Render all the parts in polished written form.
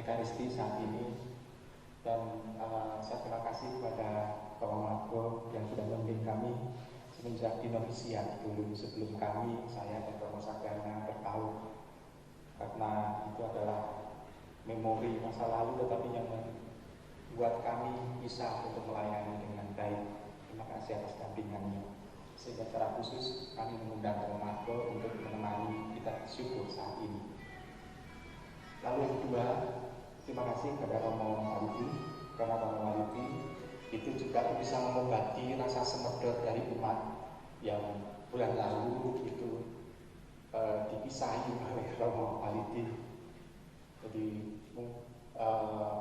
Ekaristi saat ini. Dan saya terima kasih kepada Bapak Margo yang sudah membimbing kami semenjak di novisiat dulu, sebelum kami, saya dan Romo Sagana bertahu, karena itu adalah memori masa lalu tetapi yang membuat kami bisa untuk melayani dengan baik. Terima kasih atas dampingannya. Sehingga secara khusus kami mengundang Bapak Margo untuk menemani kita bersyukur saat ini. Lalu yang kedua, terima kasih kepada Romo Walidi, karena Romo Walidi itu juga bisa mengobati rasa semedot dari umat yang bulan lalu itu dipisahi oleh Romo Walidi. Jadi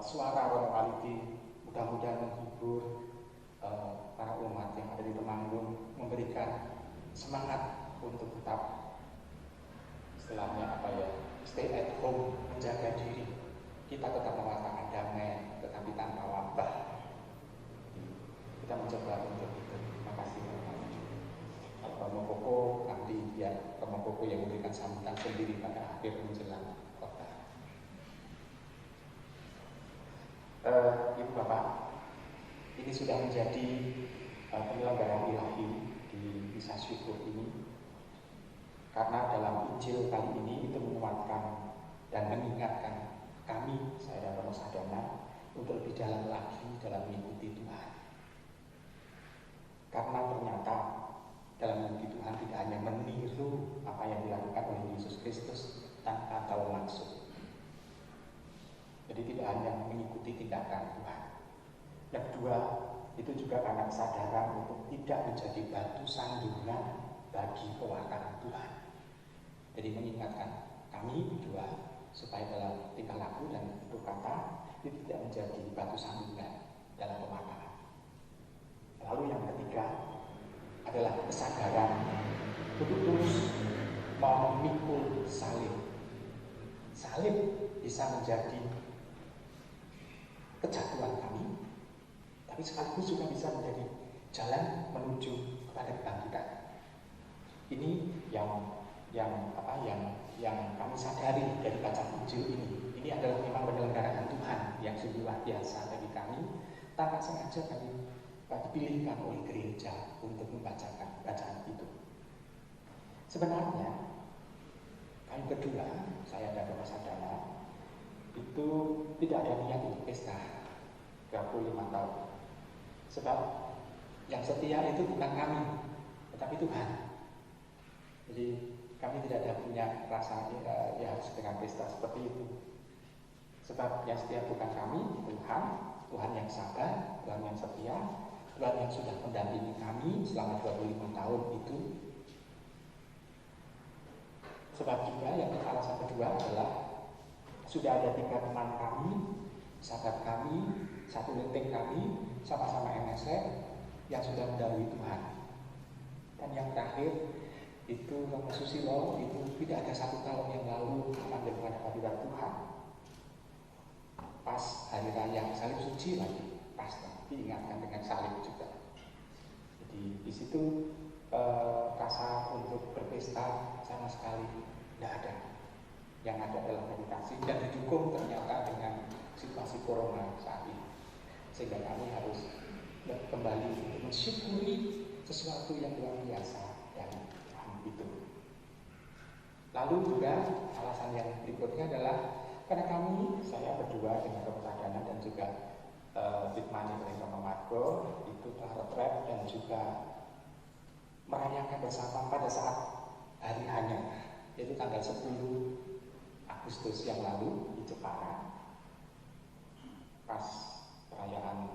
suara Romo Walidi mudah-mudahan menghibur para umat yang ada di Temanggung, memberikan semangat untuk tetap istilahnya stay at home, menjaga diri. Kita tetap merasakan damai, tetapi tanpa wabah. Kita mencoba untuk itu. Terima kasih. Romo Koko nanti biar Romo Koko yang memberikan sambutan sendiri pada akhir menjelang khotbah. Ibu Bapak, ini sudah menjadi penyelenggaraan ilahi di misa syukur ini. Karena dalam Injil kali ini itu menguatkan dan mengingatkan kami, saya dan Romo Sadana, untuk lebih dalam lagi dalam mengikuti Tuhan. Karena ternyata dalam mengikuti Tuhan tidak hanya meniru apa yang dilakukan oleh Yesus Kristus tanpa tahu maksud. Jadi tidak hanya mengikuti tindakan Tuhan. Yang kedua, itu juga karena kesadaran untuk tidak menjadi batu sandungan bagi pewartaan Tuhan. Jadi mengingatkan kami berdua supaya dalam tingkah laku dan tutur kata itu tidak menjadi batu sandungan dalam pewartaan. Lalu yang ketiga adalah kesadaran untuk terus mau memikul salib. Salib bisa menjadi kejatuhan kami, tapi sekaligus juga bisa menjadi jalan menuju kepada kebangkitan. Ini yang kami sadari dari bacaan Injil ini. Ini adalah memang penyelenggaraan Tuhan yang sungguh luar biasa bagi kami. Tanpa sengaja kami dipilihkan oleh gereja untuk membacakan bacaan itu. Sebenarnya kami berdua, saya dan Romo Sadana, itu tidak ada niat untuk pesta 35 tahun. Sebab yang setia itu bukan kami, tetapi Tuhan. Jadi kami tidak ada punya rasa ya harus dengan pesta seperti itu. Sebab yang setia bukan kami, Tuhan. Tuhan yang sabar, Tuhan yang setia, Tuhan yang sudah mendampingi kami selama 25 tahun itu. Sebab juga yang alasan kedua adalah sudah ada 3 teman kami, sahabat kami, 1 leteng kami, sama-sama MSN yang sudah mendahului Tuhan. Dan yang terakhir itu Romo Susilo itu tidak ada 1 tahun yang lalu memanggil menghadap hadirat Tuhan. Pas hari raya salib suci lagi, pas diingatkan dengan salib juga. Jadi di situ rasa untuk berpesta sama sekali tidak ada. Yang ada adalah meditasi dan didukung ternyata dengan situasi corona saat ini. Sehingga kami harus kembali untuk mensyukuri sesuatu yang luar biasa dari Tuhan itu. Lalu juga alasan yang berikutnya adalah karena kami, saya berdua dengan Romo Sadana dan juga ditemani oleh Romo Margo, itu telah retret dan juga merayakan bersama pada saat hari hanya, yaitu tanggal 10 Agustus yang lalu di Jepara, pas perayaan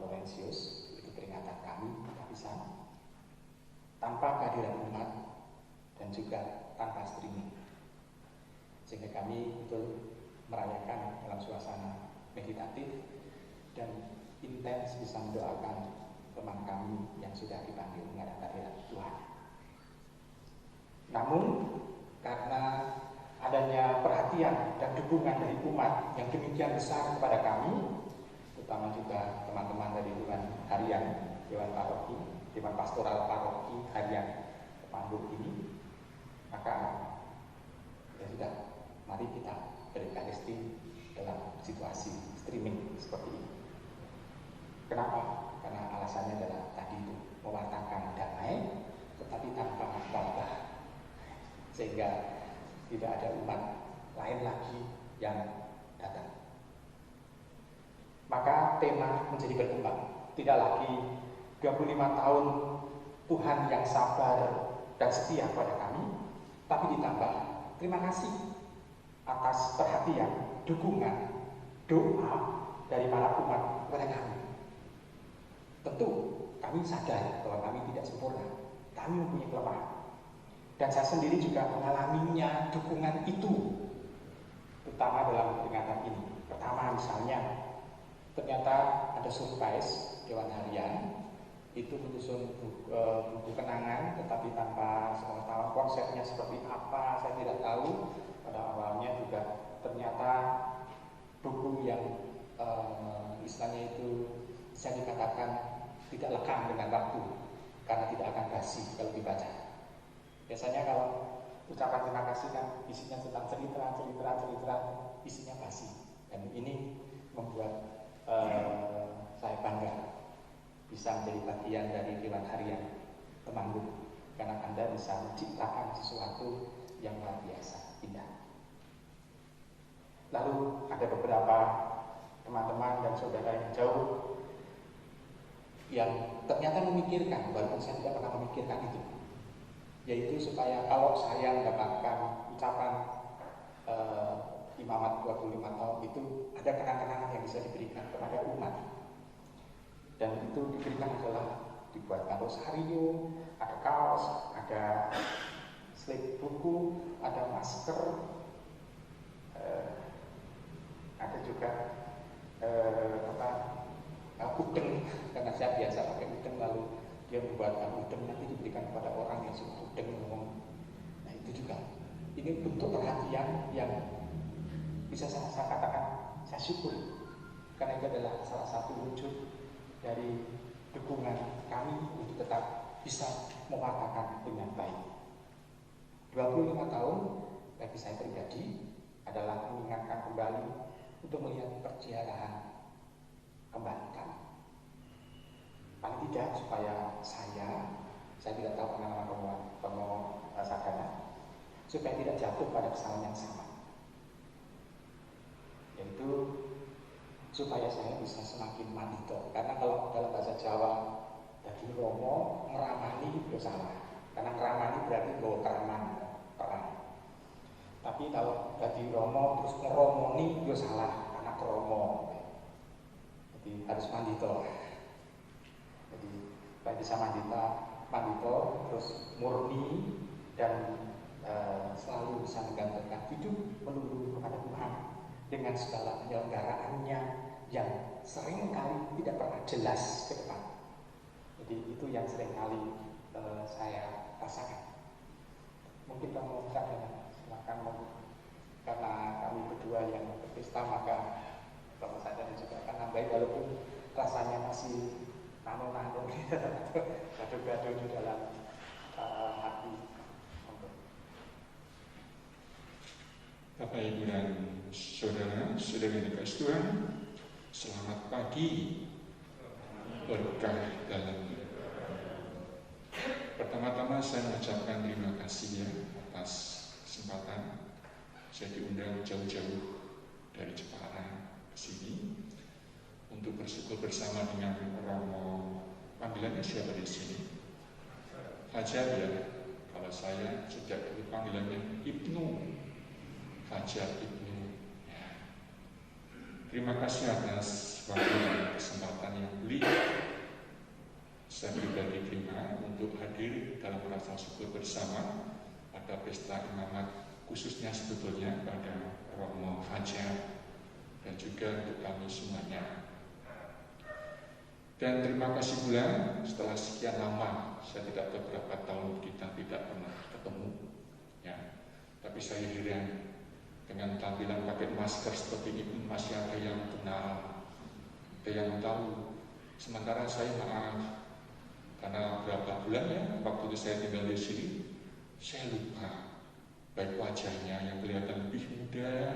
Laurentius, itu peringatan kami kehabisan tanpa kehadiran umat dan juga tanpa streaming. Sehingga kami betul merayakan dalam suasana meditatif dan intens bisa mendoakan teman kami yang sudah dipanggil menghadap hadirat Tuhan. Namun karena adanya perhatian dan dukungan dari umat yang demikian besar kepada kami, terutama juga teman-teman dari Dewan Harian, Dewan Paroki, Dewan Pastoral Paroki Harian Temanggung ini, maka ya sudah, mari kita berEkaristi dalam situasi streaming seperti ini. Kenapa? Karena alasannya adalah tadi itu mewartakan damai tetapi tanpa wabah, sehingga tidak ada umat lain lagi yang datang. Maka tema menjadi berkembang. Tidak lagi 25 tahun Tuhan yang sabar dan setia pada kami, tapi ditambah terima kasih atas perhatian, dukungan, doa dari para umat kepada kami. Tentu kami sadar bahwa kami tidak sempurna, kami mempunyai kelemahan. Dan saya sendiri juga mengalaminya dukungan itu, terutama dalam peringatan ini. Pertama misalnya, ternyata ada surprise Dewan Harian itu menyusun buku kenangan, tetapi tanpa sepengetahuan konsepnya seperti apa saya tidak tahu. Pada awalnya juga ternyata buku yang istilahnya itu bisa dikatakan tidak lekang dengan waktu karena tidak akan basi kalau dibaca. Biasanya kalau ucapan terima kasih kan isinya tentang cerita, isinya basi. Dan ini membuat saya bangga bisa menjadi bagian dari Dewan Harian Temanggung, karena Anda bisa menciptakan sesuatu yang luar biasa indah. Lalu ada beberapa teman-teman dan saudara yang jauh yang ternyata memikirkan, walaupun saya tidak pernah memikirkan itu, yaitu supaya kalau saya mendapatkan ucapan imamat 25 tahun itu ada kenang-kenangan yang bisa diberikan kepada umat. Dan itu diberikan adalah dibuatkan rosario, ada kaos, ada slip buku, ada masker, ada juga udeng, karena saya biasa pakai udeng, lalu dia membuatkan udeng nanti diberikan kepada orang yang suka udeng ngomong. Nah itu juga, ini bentuk perhatian yang bisa saya katakan saya syukur, karena itu adalah salah satu wujud dari dukungan kami untuk tetap bisa mewartakan dengan baik. 25 tahun bagi saya pribadi adalah mengingatkan kembali untuk melihat perjalanan kembali kami. Paling tidak supaya saya tidak tahu pengalaman Romo Sadana, supaya tidak jatuh pada kesalahan yang sama, yaitu supaya saya bisa semakin mandito. Karena kalau dalam bahasa Jawa dadi romo ngeramani itu salah, karena ngeramani berarti bawa kereman, perang. Tapi kalau dadi romo terus ngeromoni itu salah, karena keromo. Jadi harus mandito. Jadi supaya bisa mandito terus murni dan selalu bisa menggantungkan hidup melulu kepada Tuhan dengan segala penyelenggaraannya yang seringkali tidak pernah jelas ke depan. Jadi itu yang seringkali saya rasakan. Mungkin kamu silakan, karena kami berdua yang berpesta, maka Bapak Sadana juga akan nambahin, walaupun rasanya masih nano-nano gaduh-gaduh di dalam hati. Bapak Ibu dan Saudara yang dikasihi Tuhan, selamat pagi, berkah dalam. Pertama-tama saya mengucapkan terima kasih ya atas kesempatan saya diundang jauh-jauh dari Jepara ke sini untuk bersyukur bersama dengan Romo, panggilannya siapa di sini? Fajar ya, kalau saya sejak dulu panggilannya Ibnu, Fajar Ibnu. Ya. Terima kasih atas waktu dan kesempatan yang saya pribadi terima untuk hadir dalam rasa syukur bersama pada pesta imamat, khususnya sebetulnya pada Romo Fajar dan juga untuk kami semuanya. Dan terima kasih pula setelah sekian lama, saya tidak tahu berapa tahun kita tidak pernah ketemu ya, tapi saya heran dengan tampilan pakai masker seperti ini masih ada yang kenal, ada yang tahu. Sementara saya maaf, karena berapa bulan ya waktu itu saya tinggal di sini, saya lupa baik wajahnya yang kelihatan lebih muda,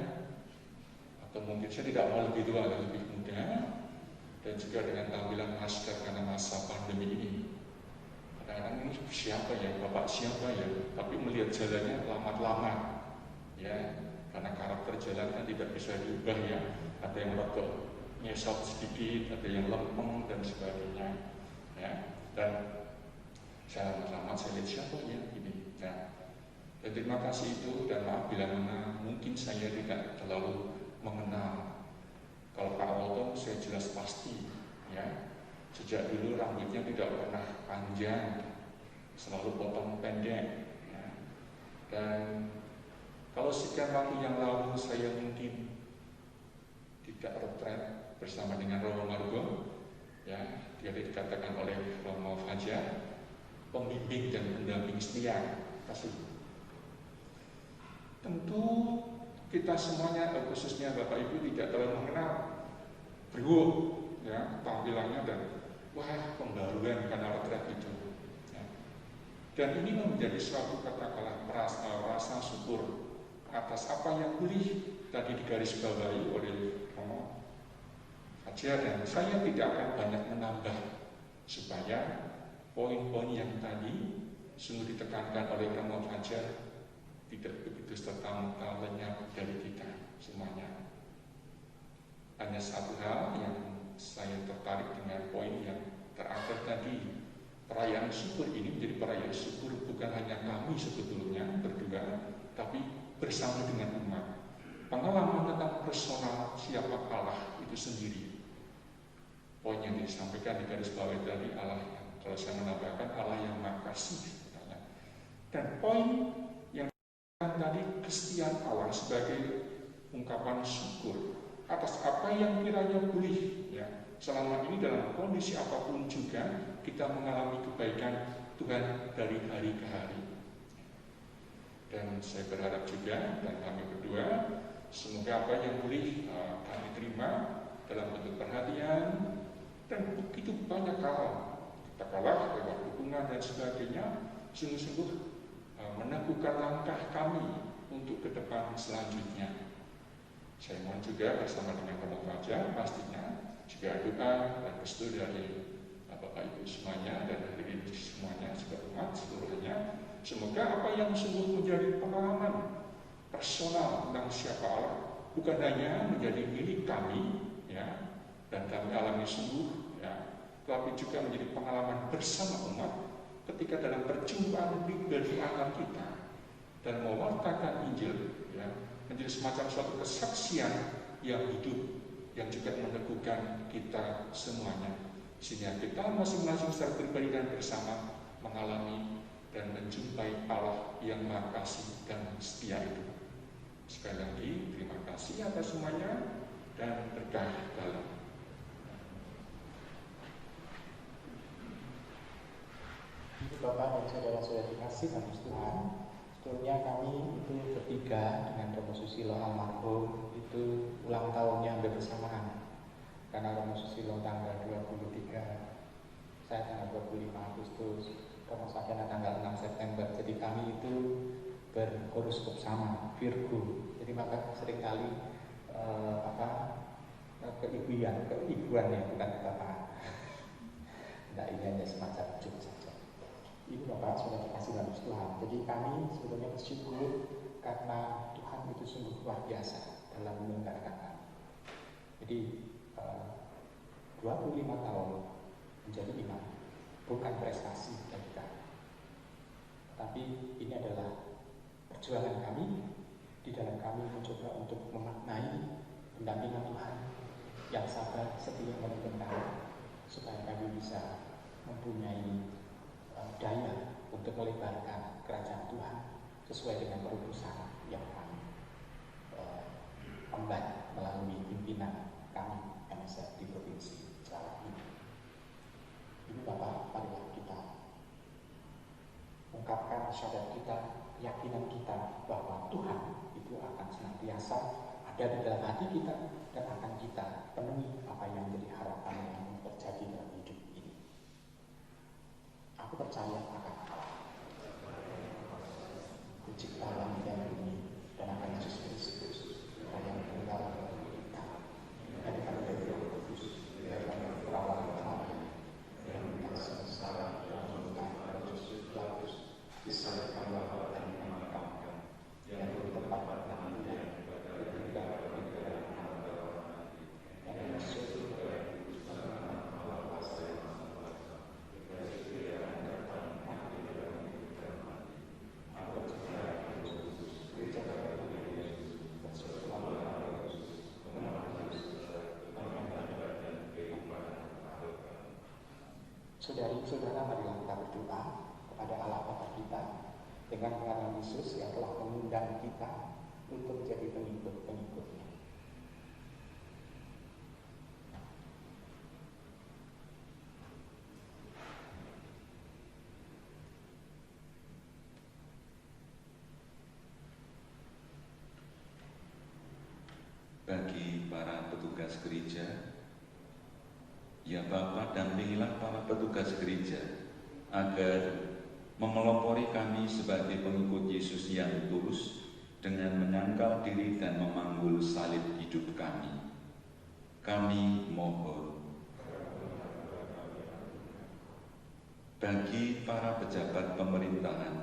atau mungkin saya tidak mau lebih tua, lebih muda, dan juga dengan tampilan masker karena masa pandemi ini. Kadang-kadang ini siapa ya, bapak siapa ya, tapi melihat jalannya lama-lama, ya, karena karakter jalan kan tidak bisa diubah ya, ada yang rotok nyesot sedikit, ada yang lempeng dan sebagainya, ya, dan saya lama-lama saya lihat siapa ya ini. Nah, dan terima kasih itu, dan maaf bila mana mungkin saya tidak terlalu mengenal. Kalau Pak Walton saya jelas pasti, ya, sejak dulu rambutnya tidak pernah panjang, selalu potong pendek, ya. Dan kalau sekian waktu yang lalu saya mungkin tidak retret bersama dengan Romo Margo, ya, dia dikatakan oleh Romo Fajar, pembimbing dan pendamping setia. Kasih. Tentu kita semuanya, khususnya Bapak Ibu, tidak terlalu mengenal beliau, ya, tampilannya, dan wah, pembaruan karena retret itu, ya. Dan ini menjadi suatu katakanlah rasa syukur atas apa yang boleh tadi digarisbawahi oleh Romo Fajar, dan saya tidak akan banyak menambah supaya poin-poin yang tadi sungguh ditekankan oleh Romo Fajar tidak begitu serta-merta lenyap dari kita semuanya. Hanya satu hal yang saya tertarik dengan poin yang terakhir tadi, perayaan syukur ini menjadi perayaan syukur bukan hanya kami sebetulnya berdua, tapi bersama dengan umat. Pengalaman tentang personal siapa Allah itu sendiri. Poin yang disampaikan di garis bawah tadi, Allah yang, kalau saya menambahkan, Allah yang Maha Kasih. Dan poin yang tadi, kesetiaan Allah sebagai ungkapan syukur atas apa yang kiranya boleh, ya, selama ini dalam kondisi apapun juga kita mengalami kebaikan Tuhan dari hari ke hari. Dan saya berharap juga, dan kami berdua, semoga apa yang boleh kami terima dalam bentuk perhatian dan begitu banyak hal, katakanlah lewat dukungan dan sebagainya, sungguh-sungguh meneguhkan langkah kami untuk ke depan selanjutnya. Saya mohon juga bersama dengan Romo Fajar, pastinya juga doa dan restu dari Bapak Ibu semuanya dan hadirin semuanya, juga umat seluruhnya. Semoga apa yang sungguh menjadi pengalaman personal tentang siapa Allah bukan hanya menjadi milik kami, ya, dan kami alami sungguh, ya, tapi juga menjadi pengalaman bersama umat ketika dalam perjumpaan pribadi akan kita dan mewartakan Injil, ya, menjadi semacam suatu kesaksian yang hidup yang juga meneguhkan kita semuanya, sehingga kita masing-masing secara pribadi dan bersama mengalami dan menjumpai Allah yang Maha Kasih dan setia itu. Sekali lagi terima kasih atas semuanya dan berkah dalam. Bapak dan saudara-saudara dikasih dalam Tuhan, sebetulnya kami itu bertiga dengan Romo Susilo almarhum itu ulang tahunnya hampir bersamaan. Karena Romo Susilo tanggal 23, saya tanggal 25 Agustus, Romo Sakena tanggal 6 September. Jadi kami itu berhoroskop sama, Virgo. Jadi maka seringkali keibuan ya, bukan kata-kata. Nah, ini hanya semacam joke saja. Ini Bapak sudah dikasih dalam Tuhan. Jadi kami sebetulnya bersyukur karena Tuhan itu sungguh luar biasa dalam menyelenggarakan kami. Jadi 25 tahun menjadi imam bukan prestasi bagi kami, tapi ini adalah perjuangan kami di dalam kami mencoba untuk memaknai pendampingan Tuhan yang sabar, setia, menuntun kami supaya kami bisa mempunyai daya untuk melebarkan kerajaan Tuhan sesuai dengan perutusan yang kami emban melalui pimpinan kami MSF di Provinsi Jawa ini. Ini Bapak, marilah kita ungkapkan syahadat kita, keyakinan kita bahwa Tuhan itu akan senantiasa ada di dalam hati kita dan akan kita penuhi apa yang menjadi harapan yang terjadi dalam hidup ini. Aku percaya akan Allah, Pencipta langit dan bumi, dan akan Yesus Kristus, yang tunggal Saudari-saudara, marilah kita berdoa kepada Allah Bapa kita dengan pengajaran Yesus yang telah mengundang kita untuk menjadi pengikut-pengikutnya. Bagi para petugas gereja, ya Bapa, dampingilah para petugas gereja agar memelopori kami sebagai pengikut Yesus yang tulus dengan menyangkal diri dan memanggul salib hidup kami. Kami mohon. Bagi para pejabat pemerintahan,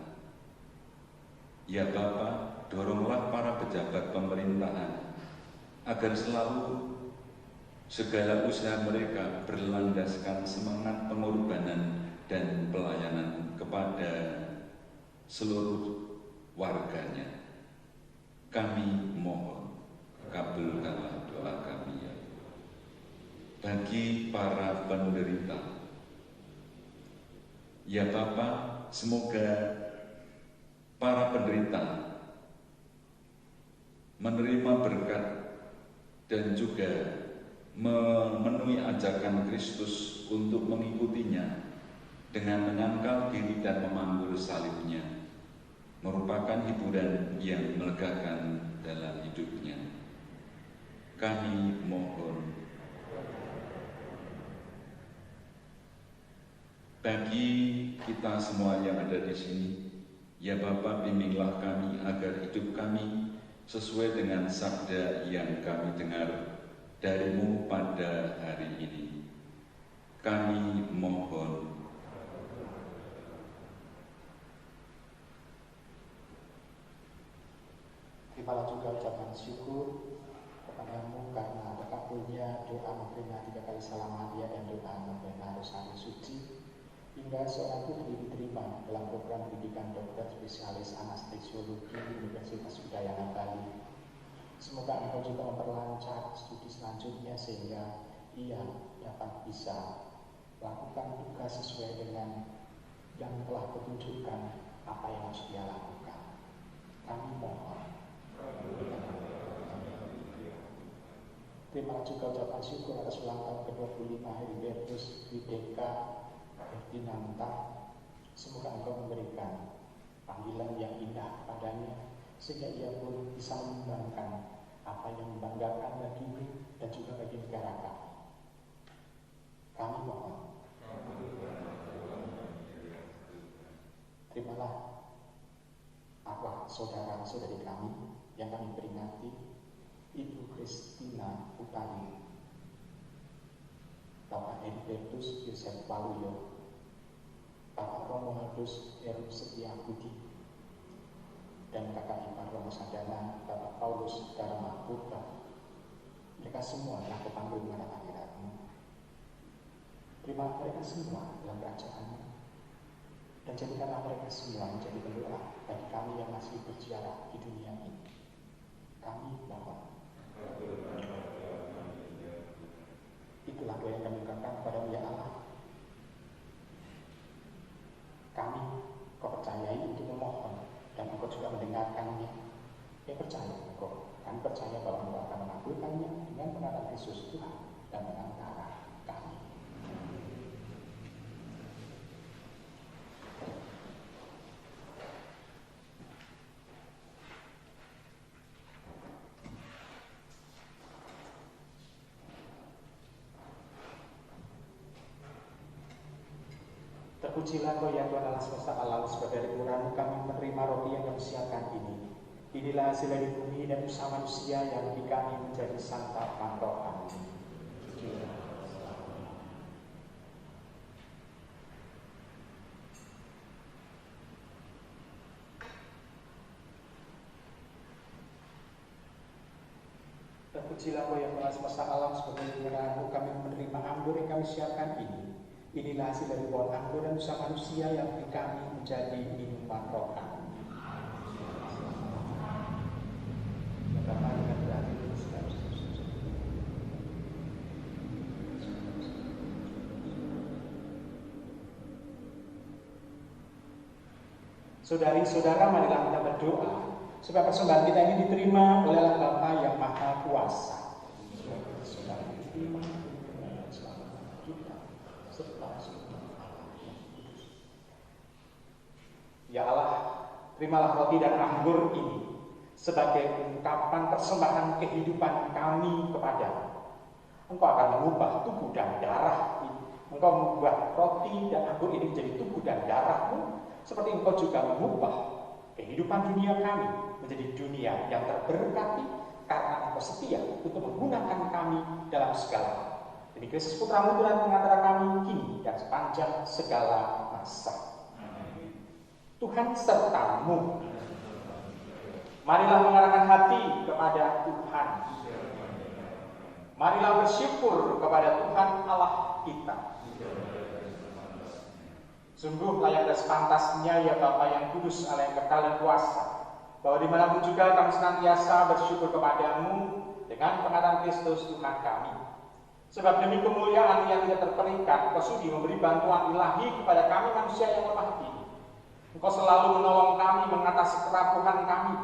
ya Bapa, doronglah para pejabat pemerintahan agar selalu segala usaha mereka berlandaskan semangat pengorbanan dan pelayanan kepada seluruh warganya. Kami mohon, kabulkanlah doa kami ya. Bagi para penderita, ya Bapa, semoga para penderita menerima berkat dan juga memenuhi ajakan Kristus untuk mengikutinya dengan menyangkal diri dan memanggul salibnya, merupakan hiburan yang melegakan dalam hidupnya. Kami mohon. Bagi kita semua yang ada di sini, ya Bapa, bimbinglah kami agar hidup kami sesuai dengan sabda yang kami dengar dari-Mu pada hari ini. Kami mohon. Terimalah juga ucapan syukur kepada-Mu karena terkabulnya doa memberikan 3 kali salam Maria dan doa memberikan Rosario Suci, hingga seorang putri diterima dalam program pendidikan dokter spesialis anestesiologi Universitas Udayana Bali. Semoga Engkau juga memperlancar studi selanjutnya sehingga ia dapat bisa melakukan tugas sesuai dengan yang telah ditunjukkan apa yang harus dia lakukan. Kami mohon. Terima juga ucapan syukur atas ulang tahun ke-25 Heribertus Wideka Ferdinanda. Semoga Engkau memberikan panggilan yang indah kepadanya sehingga ia pun bisa mengembangkan apa yang membanggakan bagimu dan juga bagi negara kami. Kami mohon. Terimalah arwah saudara-saudari kami yang kami peringati, Ibu Kristina Utami, Bapak Heribertus Yosef Waluyo, Bapak Romualdus Heru Setiabudi, dan kakak ipar Romo Sadana, Bapak Paulus Dharma Putra. Mereka semua telah dipanggil pada akhirat-Mu. Terima mereka semua dalam kerajaan-Mu, dan jadikanlah mereka semua menjadi pendoa bagi kami yang masih berziarah di dunia ini. Kami mohon. Itulah doa yang kami ungkapkan kepada-Mu ya Allah. Kami Kau percayai untuk memohon, dan Engkau juga mendengarkannya. Ya percaya Engkau, kami percaya bahwa Engkau akan mengabulkannya dengan pengakuan Yesus Tuhan dan mengantara kami. Terpujilah Kau ya Tuhan Allah semesta alam, sebab dari murah-Mu kami menerima roti yang Kau siapkan ini. Inilah hasil dari bumi dan usaha manusia yang bagi kami menjadi santapan rohani. Terpujilah Kau ya Tuhan Allah semesta alam, sebab dari murah-Mu kami menerima anggur yang kami siapkan ini. Inilah hasil dari pohon anggur dan usaha manusia yang bagi kami menjadi minuman rohani. Saudari-saudara, marilah kita berdoa supaya persembahan kita ini diterima oleh Allah Bapa yang Maha Kuasa. Supaya diterima selama kita serta semua Allah yang kudus. Ya Allah, terimalah roti dan anggur ini sebagai ungkapan persembahan kehidupan kami kepadamu. Engkau akan mengubah tubuh dan darah ini. Engkau mengubah roti dan anggur ini menjadi tubuh dan darahmu, seperti engkau juga mengubah kehidupan dunia kami menjadi dunia yang terberkati karena engkau setia untuk menggunakan kami dalam segala hal. Demi Kristus Putramu Tuhan mengantara kami kini dan sepanjang segala masa. Tuhan sertamu. Marilah mengarahkan hati kepada Tuhan. Marilah bersyukur kepada Tuhan Allah kita. Sungguh layak dan sepantasnya ya Bapa yang kudus, Allah yang kekal dan kuasa, bahwa dimanapun juga kami senantiasa bersyukur kepadamu dengan pengasihan Kristus Tuhan kami. Sebab demi kemuliaan yang tidak terperikat, Engkau sudi memberi bantuan ilahi kepada kami manusia yang lemah ini. Engkau selalu menolong kami mengatasi kerapuhan kami,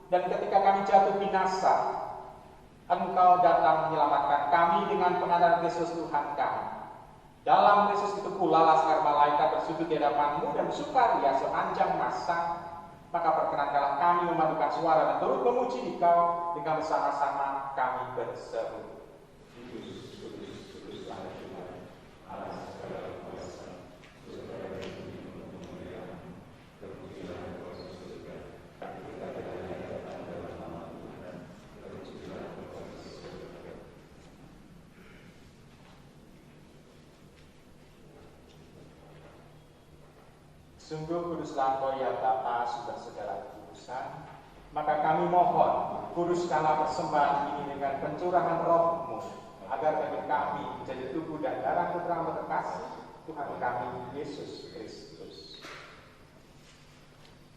dan ketika kami jatuh binasa, Engkau datang menyelamatkan kami dengan pengasihan Kristus Tuhan kami. Dalam Kristus itu pula laskar malaikat bersujud di hadapan-Mu dan bersukaria sepanjang masa. Maka perkenankanlah kami memadukan suara dan turut memuji Engkau dengan bersama-sama kami berseru. Sungguh kuduslah Engkau ya Bapa sudah segala kudusan, maka kami mohon kuduskanlah persembahan ini dengan pencurahan Roh-Mu, agar bagi kami menjadi tubuh dan darah Putra terkasih Tuhan kami Yesus Kristus.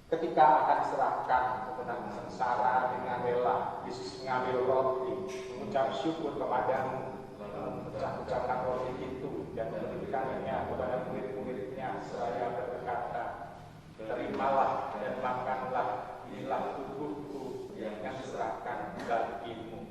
Ketika akan diserahkan ke benang sengsara dengan rela, Yesus mengambil roti, mengucap syukur kepadamu, mengucapkan roti itu dan memberikannya kepada murid-muridnya seraya berkata, terimalah dan makanlah, inilah tubuhku yang diserahkan bagimu.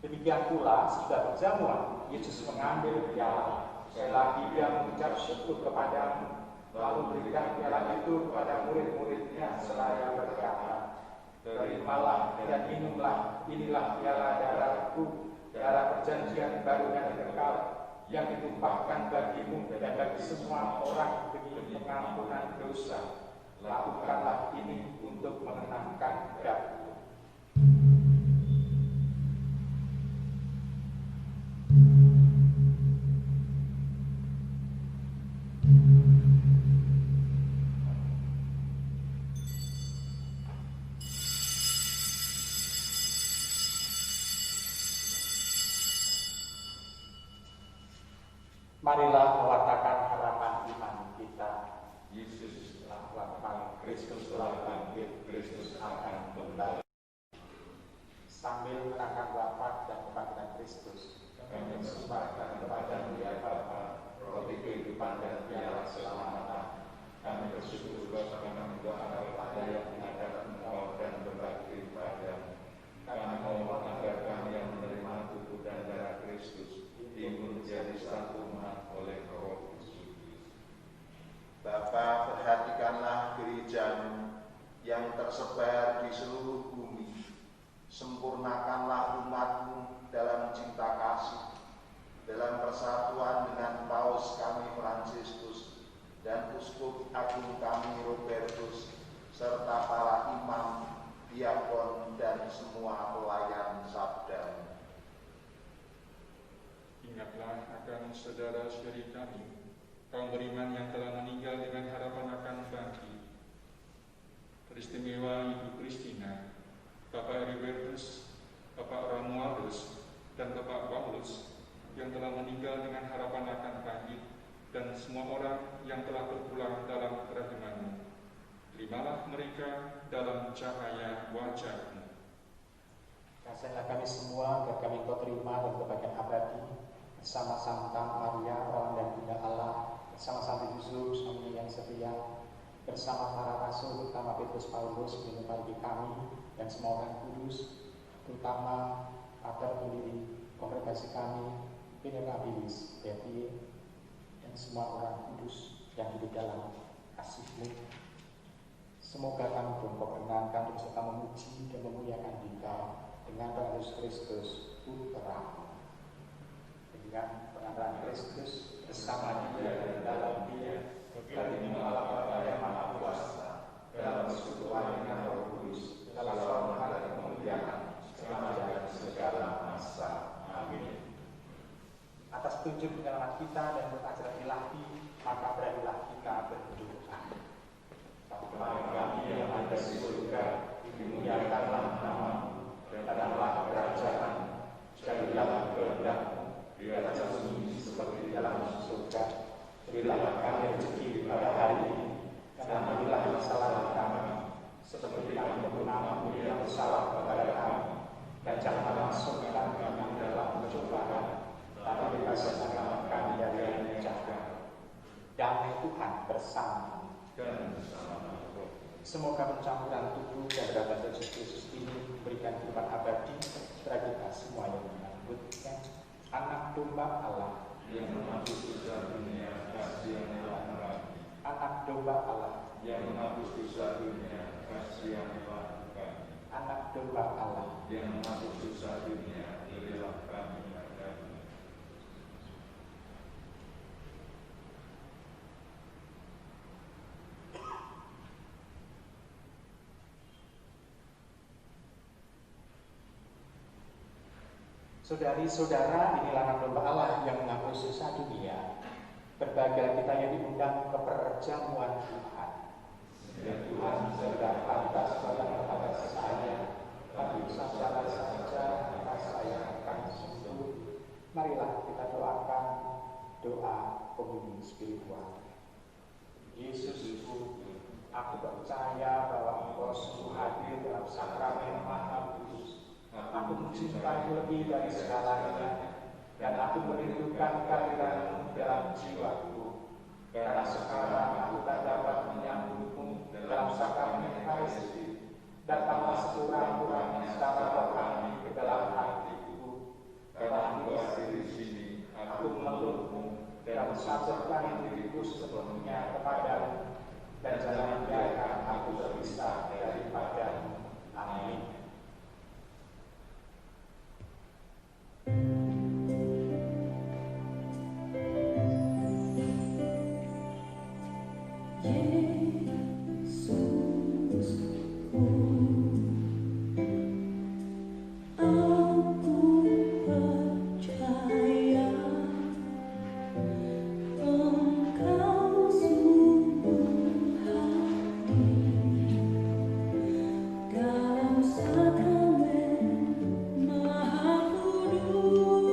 Demikian pula sudah berjamuan, Yesus mengambil piala. Sekali lagi dia mengucap syukur kepadamu, lalu berikan piala itu kepada murid-muridnya seraya berkata, terimalah dan minumlah, inilah piala darahku, darah perjanjian baru dan kekal, yang ditumpahkan bagimu dan bagi semua orang demi pengampunan dosa. Lakukanlah ini untuk mengenangkan daku. Marilah mewartakan harapan iman kita. Yesus telah bangkit, Kristus telah bangkit, Kristus akan kembali. Sambil menangkan wafat dan kebangkitan Kristus, kami persembahkan kepada Dia Bapa roti kehidupan dan piala keselamatan. Kami bersyukur karena doa kepada yang menghadap Engkau dan berbakti padamu. Kami mohon agar kami yang menerima tubuh dan darah Kristus timbul menjadi satu umat oleh Roh Kudus. Bapa, perhatikanlah gereja-Mu yang tersebar di seluruh bumi. Sempurnakanlah umat-Mu dalam cinta kasih, dalam persatuan dengan Paus kami Fransiskus dan Uskup Agung kami Robertus, serta para imam, diakon, dan semua pelayan sabda-Mu. Ingatlah akan saudara-saudari kami, kaum beriman yang telah meninggal dengan harapan akan bangkit. Teristimewa Ibu Kristina, Bapak Heribertus, Bapak Romualdus, dan Bapak Paulus, yang yang telah meninggal dengan harapan akan bangkit, dan semua orang yang telah berpulang dalam kerahiman-Mu. Terimalah mereka dalam cahaya wajah-Mu. Kasihilah kami semua, agar kami Engkau terima dan kebahagiaan abadi, bersama Santa Maria, Perawan dan Bunda Allah, bersama Santo Yusuf, suami yang setia, bersama para rasul, terutama Petrus Paulus, menyertai kami, dan semua orang kudus, terutama Pater pendiri kongregasi kami, Venerabilis, Betty, dan semua orang kudus yang hidup dalam kasih-Mu. Semoga kami Engkau perkenankan untuk serta memuji dan memuliakan Dikau dengan Tuhan Yesus Kristus, Putra-Mu. Dengan pengantaran Kristus bersama Dia dan dalam Dia, bagi Allah Bapa yang Maha Kuasa, dalam persekutuan dengan Roh Kudus, dalam hormat dan kemuliaan, selamanya segala masa. Amin. Atas tunjuk penyelamat kita dan berajaran ilahi, maka berilah kita berdoa. Bapa kami yang ada di surga, dimuliakanlah nama-Mu, datanglah kerajaan, jadilah kehendak-Mu di atas bumi seperti di dalam surga. Berilah kami rezeki pada hari ini, dan ampunilah kesalahan kami, seperti kami mengampuni yang bersalah kepada kami, dan janganlah masukkan kami dalam pencobaan, tapi bebaskanlah kami dari yang jahat. Damai Tuhan bersama dan bersama. Semoga pencampuran tubuh dan darah Yesus Kristus ini memberikan kehidupan abadi bagi kita semua yang menyambutnya. Anak domba Allah yang menghapus dosa dunia, kasihanilah kami. Anak domba Allah Yang menghapus dosa dunia, kasihanilah kami. Anak domba Allah Yang menghapus dosa dunia, berilah kami padamu. Saudari-saudara, inilah anak domba Allah yang menghapus dosa dunia. Berbahagialah kita yang diundang ke perjamuan Tuhan. Ya Tuhan, Segala atas yang kepada saya, tapi saja atas saya akan sembuh. Marilah kita doakan doa komunion spiritual. Yesusku, aku percaya bahwa Engkau sungguh hadir dalam sakramen Maha Kudus. Aku mencintai lebih dari segalanya, dan aku merindukan kehadiran-Mu dalam jiwaku. Karena sekarang aku tak dapat menyambutmu dalam sakramen Ekaristi, datanglah sekurang-kurangnya secara rohani ke dalam hatiku. Karena Engkau hadir di sini, aku memelukmu dan mensabdakan diriku sepenuhnya kepadamu, dan jangan biarkan aku terpisah daripada-Mu. Amin. Dalam sakramen Maha Kudus.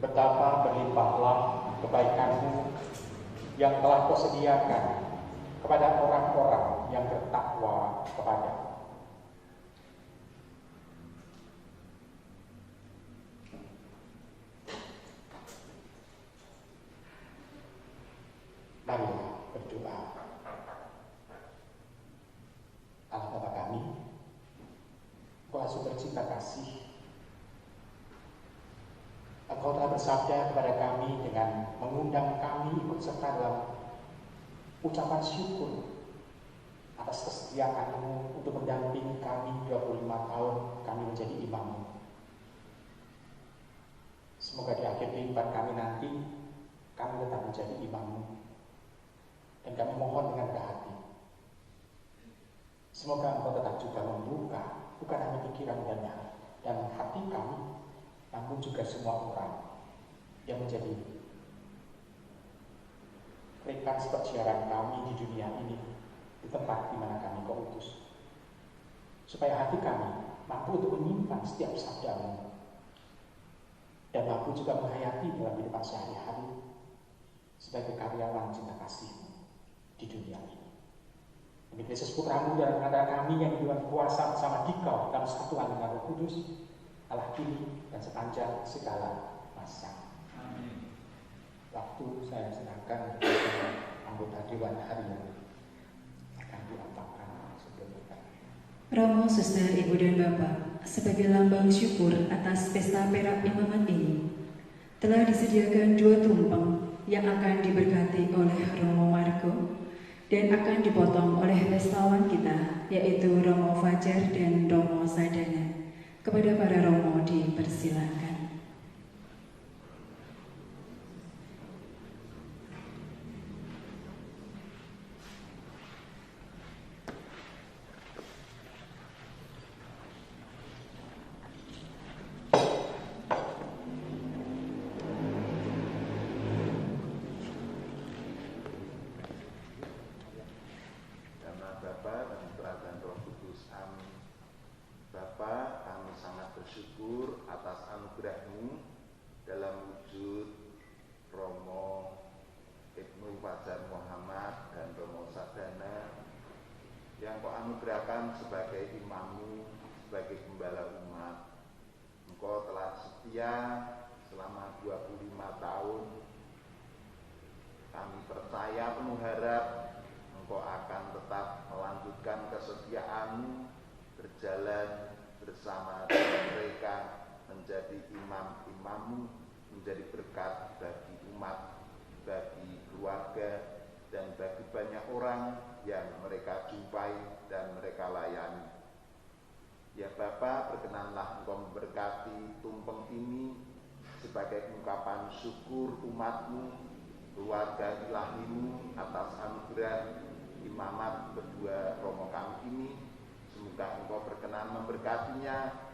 betapa berlimpahlah kebaikan-Mu yang telah Kau sediakan kepada orang-orang yang bertakwa kepada-Mu. Marilah berdoa. Allah Bapa kami, Engkau sumber cinta kasih. Engkau telah bersabda kepada kami dengan mengundang kami ikut serta dalam ucapan syukur atas kesetiaan-Mu untuk mendampingi kami 25 tahun kami menjadi imam-Mu. Semoga di akhir kehidupan kami nanti, kami tetap menjadi imam-Mu. Dan kami mohon dengan berhati, semoga Engkau tetap juga membuka bukan hanya pikiran dan hati kami, namun juga semua orang yang menjadi rekan seperjalanan kami di dunia ini, di tempat di mana kami Kau utus, supaya hati kami mampu untuk menyimpan setiap sabda-Mu dan mampu juga menghayati dalam kehidupan sehari-hari sebagai karyawan cinta kasih di dunia ini. Demi Kristus Putra-Mu dan antara kami yang diberikan kuasa bersama Dikau dalam satuan dengan Roh Kudus, Allah kini dan sepanjang segala masa. Amin. Waktu saya serahkan kepada anggota Dewan Harian akan diampakkan sebelum berkata. Romo, Suster, Ibu dan Bapak, sebagai lambang syukur atas pesta perak imamat ini, telah disediakan 2 tumpeng yang akan diberkati oleh Romo Margo dan akan dipotong oleh pestawan kita, yaitu Romo Fajar dan Romo Sadana. Kepada para Romo dipersilakan. Bersyukur atas anugerah-Mu dalam wujud Romo Ibnu Fajar Muhammad dan Romo Sadana yang Kau anugerahkan sebagai imam-Mu, sebagai gembala umat. Engkau telah setia selama 25 tahun. Kami percaya penuh harap Engkau akan tetap melanjutkan kesetiaan-Mu, berjalan bersama dengan mereka menjadi imam-imam-Mu, menjadi berkat bagi umat, bagi keluarga, dan bagi banyak orang yang mereka jumpai dan mereka layani. Ya Bapa, berkenanlah Engkau memberkati tumpeng ini sebagai ungkapan syukur umat-Mu, keluarga ilahi-Mu atas anugerah imamat kedua Romo kami ini. Semoga Engkau berkenan memberkatinya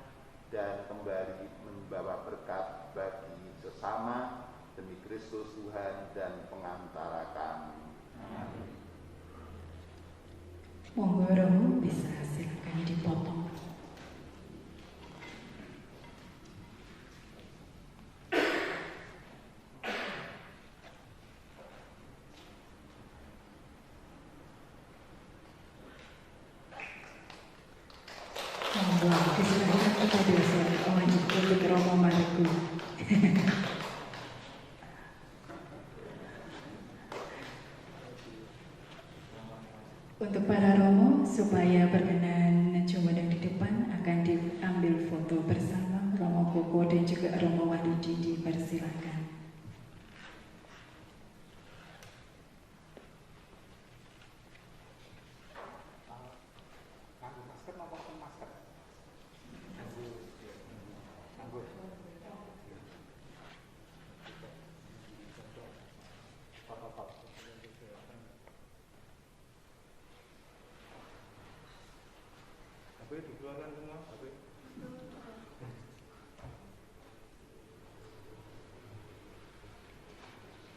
dan kembali membawa berkat bagi sesama demi Kristus Tuhan dan pengantara kami. Amin. Monggo Romo bisa silakan dipotong. Diserahkan kepada saya untuk Romo Margo. Untuk para Romo, supaya berkenan cumedang di depan, akan diambil foto bersama Romo Koko dan juga Romo Walidi, dipersilakan.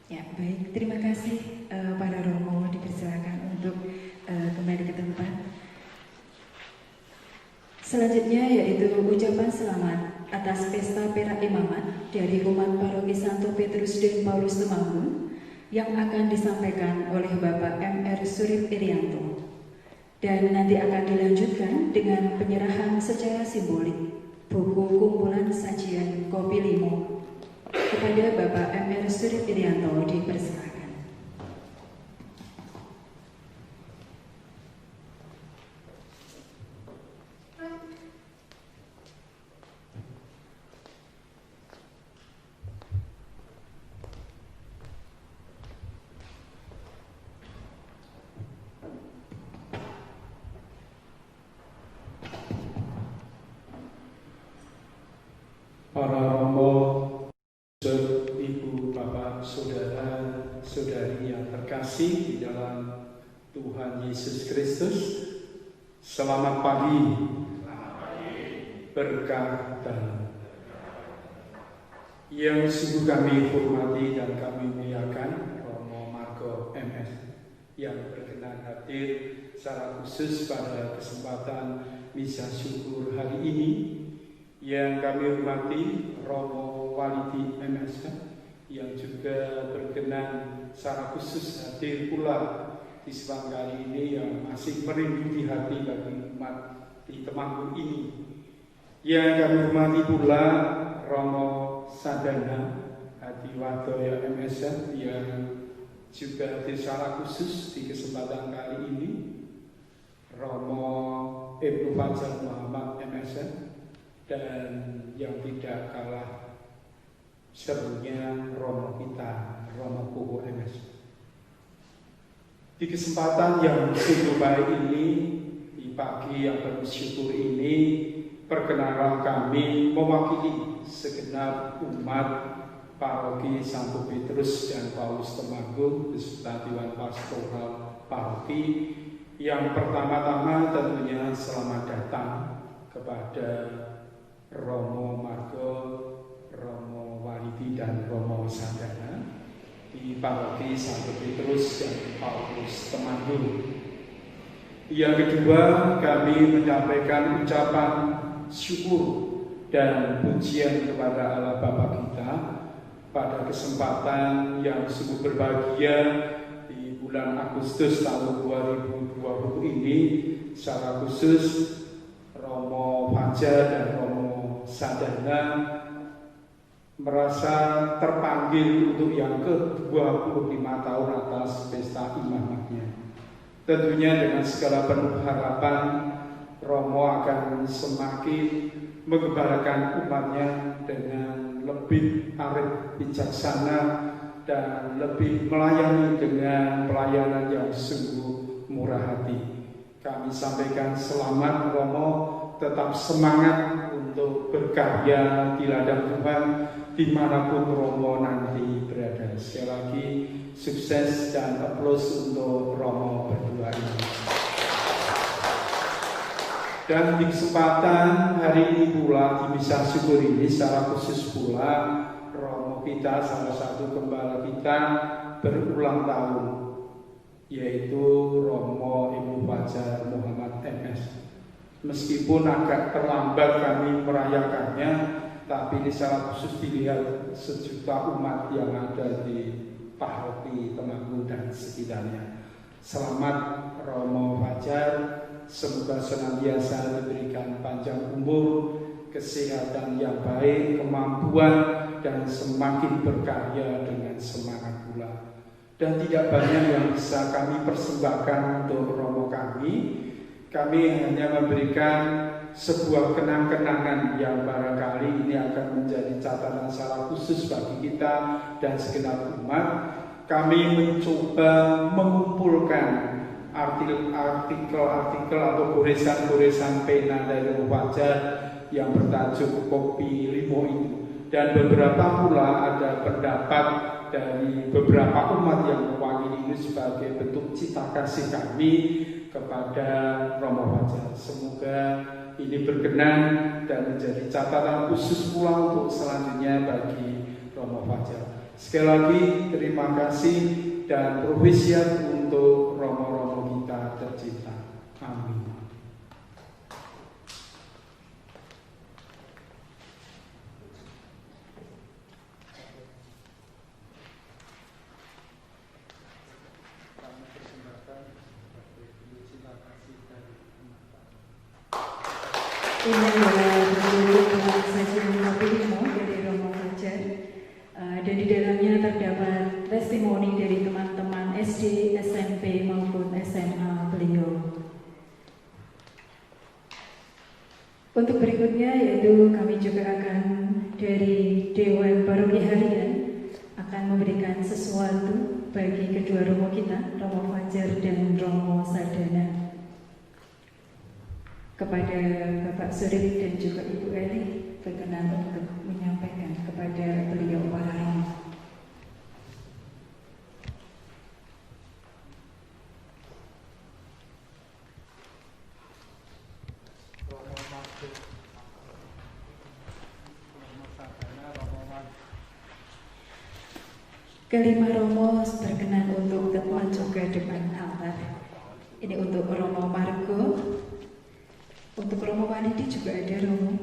Ya, baik. Terima kasih para Romo, dipersilakan untuk kembali ke tempat. Selanjutnya yaitu ucapan ucapan selamat atas pesta perak imamat dari umat paroki Santo Petrus dan Paulus Temanggung yang akan disampaikan oleh Bapak M.R. Surip Irianto. Dan nanti akan dilanjutkan dengan penyerahan secara simbolik buku kumpulan sajian Kopi Limo kepada Bapak M.R. Surip Irianto dipersilakan. Para romo, ibu, bapak, saudara, saudari yang terkasih di dalam Tuhan Yesus Kristus, selamat pagi. Berkah dan yang sungguh kami hormati dan kami muliakan Romo Margo MS yang berkenan hadir secara khusus pada kesempatan misa syukur hari ini. Yang kami hormati Romo Walidi MS yang juga berkenan secara khusus hadir pula di siang kali ini yang masih merindu di hati bagi umat di Temanggung ini. Yang kami hormati pula Romo Sadana Hadiwadoyo MS yang juga hadir secara khusus di kesempatan kali ini. Romo Ibnu Fajar Muhammad MS dan yang tidak kalah serunya Romo kita, Romo Kuku MS. Di kesempatan yang sungguh baik ini, di pagi yang bersyukur ini, perkenalan kami mewakili segenap umat paroki Santo Petrus dan Paulus Temanggung beserta Dewan Pastoral Paroki. Yang pertama-tama tentunya selamat datang kepada Romo Margo, Romo Walidi dan Romo Sadana di paroki Santo Petrus dan Paulus Temanggung. Yang kedua, kami menyampaikan ucapan syukur dan pujian kepada Allah Bapa kita pada kesempatan yang sungguh berbahagia di bulan Agustus tahun 2020 ini, secara khusus Romo Fajar dan Romo Sadana merasa terpanggil untuk yang ke-25 tahun atas pesta imamatnya. Tentunya dengan segala penuh harapan Romo akan semakin mengembalakan umatnya dengan lebih arif bijaksana dan lebih melayani dengan pelayanan yang sungguh murah hati. Kami sampaikan selamat Romo, tetap semangat untuk berkarya di ladang Tuhan dimanapun Romo nanti berada. Sekali lagi sukses dan aplaus untuk Romo berdua ini. Dan di kesempatan hari ini pula di misa syukur ini secara khusus pula Romo kita, salah satu gembala kita berulang tahun, yaitu Romo Ibnu Fajar Muhammad MS. Meskipun agak terlambat kami merayakannya, tapi ini secara khusus dilihat sejuta umat yang ada di paroki Temanggung dan sekitarnya. Selamat Romo Fajar, semoga senantiasa diberikan panjang umur, kesehatan yang baik, kemampuan, dan semakin berkarya dengan semangat pula. Dan tidak banyak yang bisa kami persembahkan untuk Romo kami. Kami hanya memberikan sebuah kenang-kenangan yang barangkali ini akan menjadi catatan secara khusus bagi kita dan segenap umat. Kami mencoba mengumpulkan artikel-artikel atau goresan-goresan pena dari Romo Fajar yang bertajuk Kopi Limo itu. Dan beberapa pula ada pendapat dari beberapa umat yang mewakili ini sebagai bentuk cita kasih kami kepada Romo Fajar. Semoga ini berkenan dan menjadi catatan khusus pula untuk selanjutnya bagi Romo Fajar. Sekali lagi terima kasih dan propesiat untuk Romo-Romo kita tercinta. Amin. mempersilahkan dari Dewan Paroki Harian akan memberikan sesuatu bagi kedua romo kita, Romo Fajar dan Romo Sadana. Kepada Bapak Surip dan juga Ibu Eli, berkenan untuk menyampaikan kepada beliau para romo. Kelima romo berkenan untuk maju ke depan altar. Ini untuk Romo Margo, untuk Romo Walidi juga ada romo.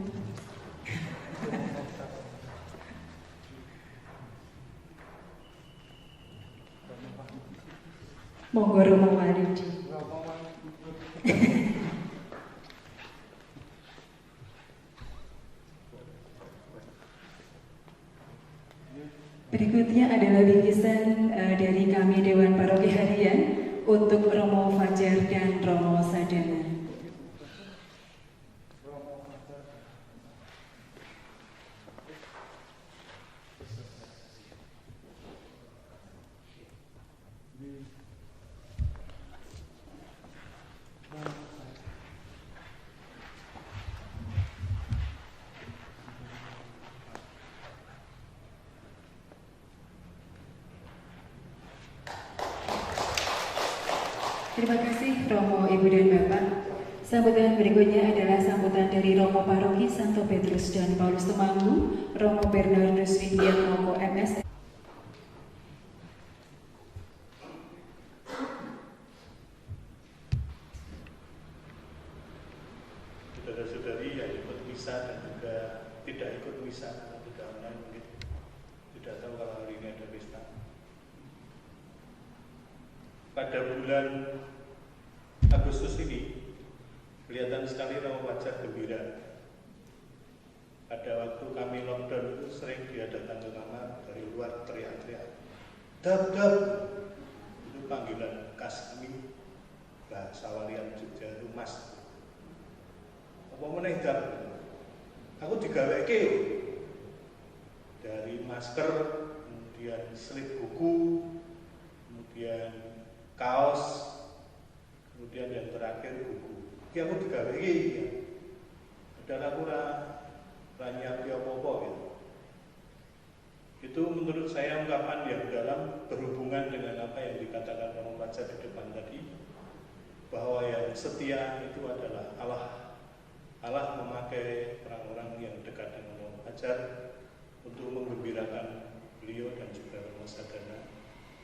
Monggo Romo Walidi. Berikutnya adalah bingkisan dari kami Dewan Paroki Harian untuk Romo Fajar dan Romo Sadana. Terima kasih Romo, Ibu dan Bapak. Sambutan berikutnya adalah sambutan dari Romo Paroki Santo Petrus dan Paulus Temanggung, Romo Bernardus Widian Moko MS. Saudara-saudari yang ikut misa dan juga tidak ikut misa atau tidak online mungkin tidak tahu kalau hari ini ada pesta. Pada bulan Agustus ini kelihatan sekali Romo Fajar gembira. Pada waktu kami lockdown itu sering dia datang ke kamar dari luar teriak-teriak, "Dap, dap!" Itu panggilan khas kami, bahasa Walian Jogja itu mas. Apa meneh dap? Aku digaweke dari masker, kemudian slip buku, kemudian kaos, kemudian yang terakhir buku. Iki aku digaweke ya. Padahal aku ora nyiapke apa-apa gitu. Itu menurut saya ungkapan yang dalam berhubungan dengan apa yang dikatakan Romo Fajar di depan tadi, bahwa yang setia itu adalah Allah. Allah memakai orang-orang yang dekat dengan Romo Fajar untuk menggembirakan beliau dan juga Romo Sadana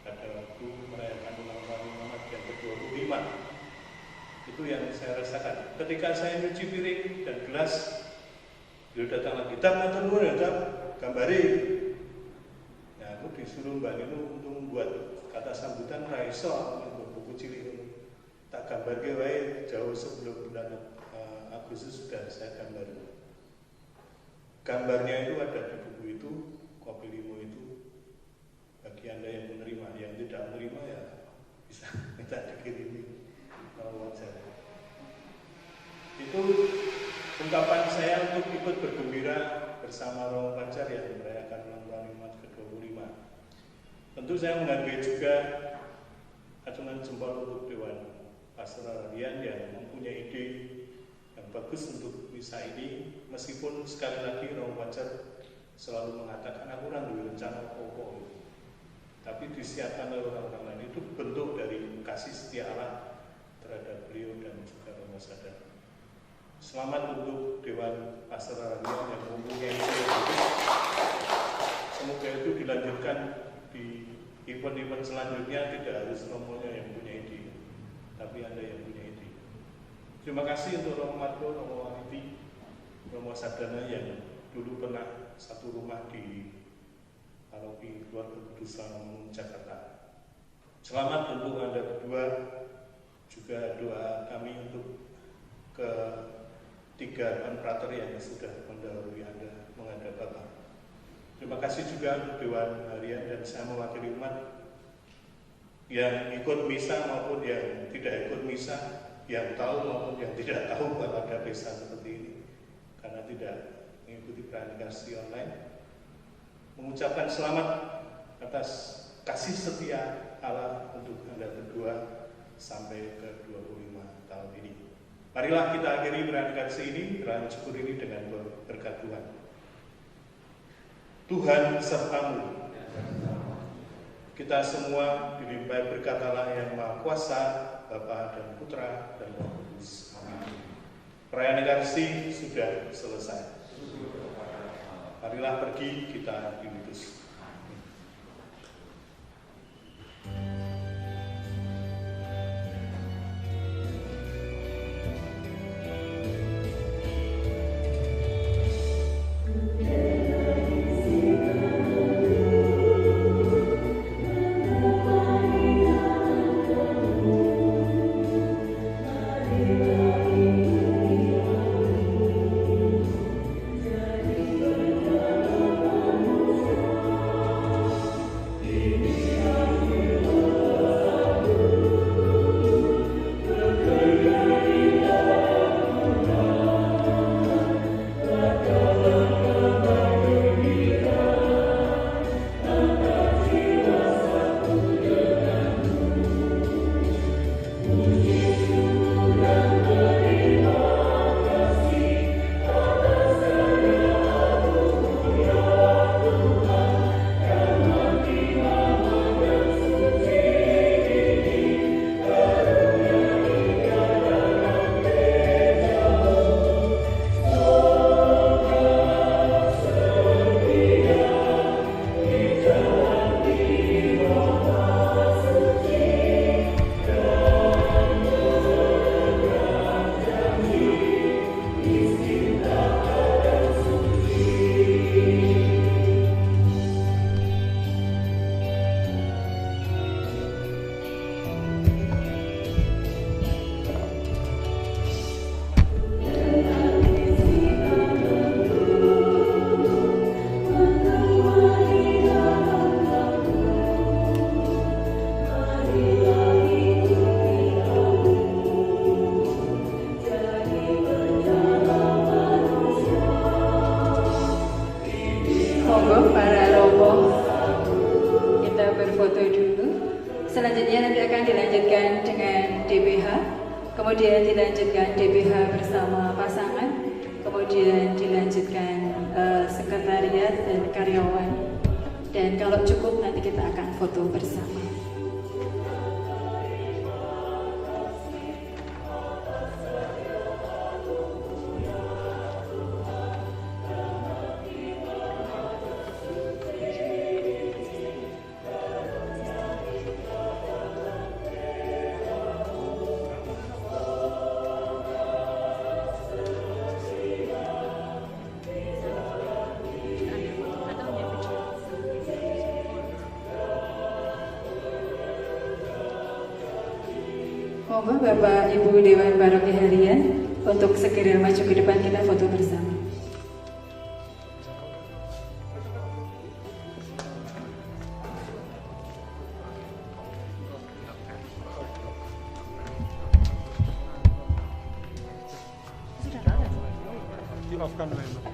pada waktu merayakan ulang tahun Muhammad yang ke-25. Itu yang saya rasakan. Ketika saya nyuci piring dan gelas, beliau datang lagi, "Dap, matur nuwun ya, Dap, gambari." Nah, aku disuruh Mbak Nino untuk membuat kata sambutan ra iso untuk buku cilik itu. Tak gambarke wae jauh sebelum bulan Agustus sudah saya gambar. Gambarnya itu ada di buku itu, kopi limo itu. Bagi Anda yang menerima, yang tidak menerima ya bisa minta dikirimi kalau wajar. Itu ungkapan saya untuk ikut bergembira bersama Romo Fajar yang merayakan ulang tahun Jumat ke-25. Tentu saya menghargai juga acungan jempol untuk Dewan Pastoral Harian yang mempunyai ide yang bagus untuk misa ini, meskipun sekali lagi Romo Fajar selalu mengatakan aku ora duwe rencana apa-apa. Tapi disiapkan oleh orang-orang lain, itu bentuk dari kasih setia Allah terhadap beliau dan juga Romo Sadana. Selamat untuk Dewan Pastoral Harian yang mempunyai ide. Semoga itu dilanjutkan di event-event selanjutnya, tidak harus romonya yang punya ide, tapi Anda yang punya ide. Terima kasih untuk Romo Margo, Romo Walidi, Romo Sadana yang dulu pernah satu rumah di Paroki Keluarga Kudus Lamongan, Jakarta. Selamat untuk Anda berdua, juga doa kami untuk ketiga konfrater yang sudah mendahului Anda menghadap Bapak. Terima kasih juga untuk Dewan Harian dan saya mewakili umat yang ikut misa maupun yang tidak ikut misa, yang tahu maupun yang tidak tahu bahwa ada pesta seperti ini, karena tidak mengikuti perayaan kasih online, mengucapkan selamat atas kasih setia Allah untuk Anda berdua sampai ke 25 tahun ini. Marilah kita akhiri perayaan kasih ini, perayaan syukur ini dengan berkat Tuhan. Tuhan sertamu. Kita semua dilimpahi berkat Allah yang Maha Kuasa, Bapa dan Putra dan Roh Kudus. Amin. Perayaan kasih sudah selesai. Marilah pergi, kita diutus. Monggo para romo, kita berfoto dulu. Selanjutnya nanti akan dilanjutkan dengan DPH, kemudian dilanjutkan DPH bersama pasangan, kemudian dilanjutkan sekretariat dan karyawan. Dan kalau cukup nanti kita akan foto bersama. Monggo Bapak Ibu Dewan Paroki Harian untuk segera maju ke depan, kita foto bersama. Di off kan memang.